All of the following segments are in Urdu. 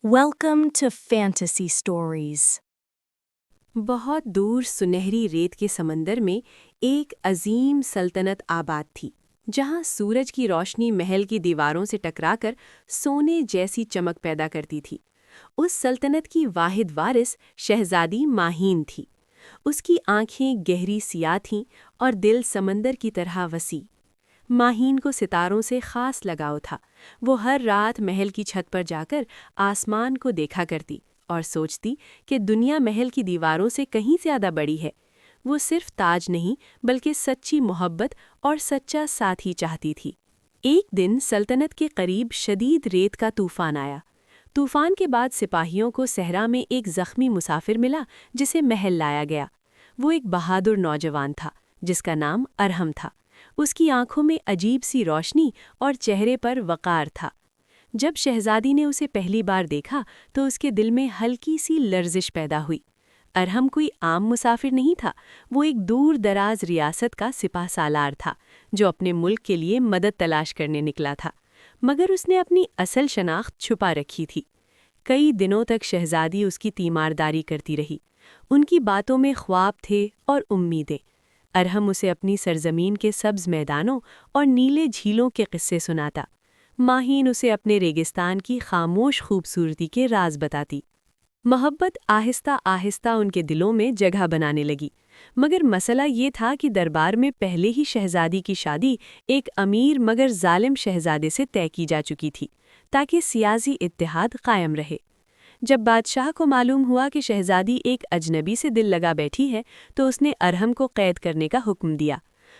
Welcome to Fantasy Stories. بہت دور سنہری ریت کے سمندر میں ایک عظیم سلطنت آباد تھی، جہاں سورج کی روشنی محل کی دیواروں سے ٹکرا کر سونے جیسی چمک پیدا کرتی تھی۔ اس سلطنت کی واحد وارث شہزادی ماہین تھی۔ اس کی آنکھیں گہری سیاہ تھیں اور دل سمندر کی طرح وسیع۔ ماہین کو ستاروں سے خاص لگاؤ تھا۔ وہ ہر رات محل کی چھت پر جا کر آسمان کو دیکھا کرتی اور سوچتی کہ دنیا محل کی دیواروں سے کہیں زیادہ بڑی ہے۔ وہ صرف تاج نہیں بلکہ سچی محبت اور سچا ساتھی چاہتی تھی۔ ایک دن سلطنت کے قریب شدید ریت کا طوفان آیا۔ طوفان کے بعد سپاہیوں کو صحرا میں ایک زخمی مسافر ملا جسے محل لایا گیا۔ وہ ایک بہادر نوجوان تھا جس کا نام ارحم تھا۔ اس کی آنکھوں میں عجیب سی روشنی اور چہرے پر وقار تھا۔ جب شہزادی نے اسے پہلی بار دیکھا تو اس کے دل میں ہلکی سی لرزش پیدا ہوئی۔ ارحم کوئی عام مسافر نہیں تھا، وہ ایک دور دراز ریاست کا سپہ سالار تھا جو اپنے ملک کے لیے مدد تلاش کرنے نکلا تھا، مگر اس نے اپنی اصل شناخت چھپا رکھی تھی۔ کئی دنوں تک شہزادی اس کی تیمارداری کرتی رہی۔ ان کی باتوں میں خواب تھے اور امیدیں۔ ارحم اسے اپنی سرزمین کے سبز میدانوں اور نیلے جھیلوں کے قصے سناتا۔ ماہین اسے اپنے ریگستان کی خاموش خوبصورتی کے راز بتاتی۔ محبت آہستہ آہستہ ان کے دلوں میں جگہ بنانے لگی، مگر مسئلہ یہ تھا کہ دربار میں پہلے ہی شہزادی کی شادی ایک امیر مگر ظالم شہزادے سے طے کی جا چکی تھی تاکہ سیاسی اتحاد قائم رہے۔ جب بادشاہ کو معلوم ہوا کہ شہزادی ایک اجنبی سے دل لگا بیٹھی ہے تو اس نے ارحم کو قید کرنے کا حکم دیا،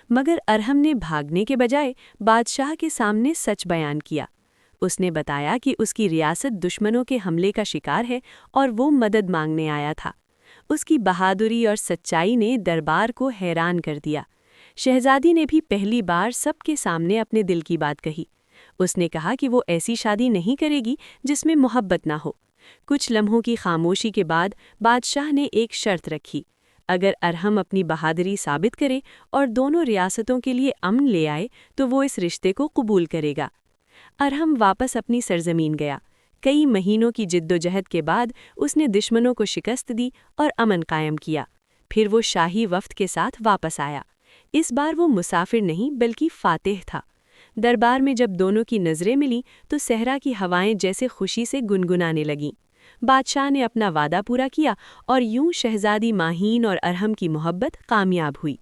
مگر ارحم نے بھاگنے کے بجائے بادشاہ کے سامنے سچ بیان کیا۔ اس نے بتایا کہ اس کی ریاست دشمنوں کے حملے کا شکار ہے اور وہ مدد مانگنے آیا تھا۔ اس کی بہادری اور سچائی نے دربار کو حیران کر دیا۔ شہزادی نے بھی پہلی بار سب کے سامنے اپنے دل کی بات کہی۔ اس نے کہا کہ وہ ایسی شادی نہیں کرے گی جس میں محبت نہ ہو۔ کچھ لمحوں کی خاموشی کے بعد بادشاہ نے ایک شرط رکھی۔ اگر ارحم اپنی بہادری ثابت کرے اور دونوں ریاستوں کے لیے امن لے آئے تو وہ اس رشتے کو قبول کرے گا۔ ارحم واپس اپنی سرزمین گیا۔ کئی مہینوں کی جدوجہد کے بعد اس نے دشمنوں کو شکست دی اور امن قائم کیا۔ پھر وہ شاہی وفد کے ساتھ واپس آیا۔ اس بار وہ مسافر نہیں بلکہ فاتح تھا۔ دربار میں جب دونوں کی نظریں ملیں تو صحرا کی ہوائیں جیسے خوشی سے گنگنانے لگیں۔ بادشاہ نے اپنا وعدہ پورا کیا اور یوں شہزادی ماہین اور ارحم کی محبت کامیاب ہوئی۔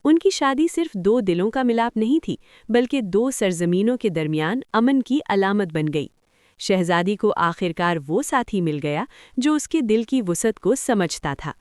ان کی شادی صرف دو دلوں کا ملاپ نہیں تھی بلکہ دو سرزمینوں کے درمیان امن کی علامت بن گئی۔ شہزادی کو آخرکار وہ ساتھی مل گیا جو اس کے دل کی وسعت کو سمجھتا تھا۔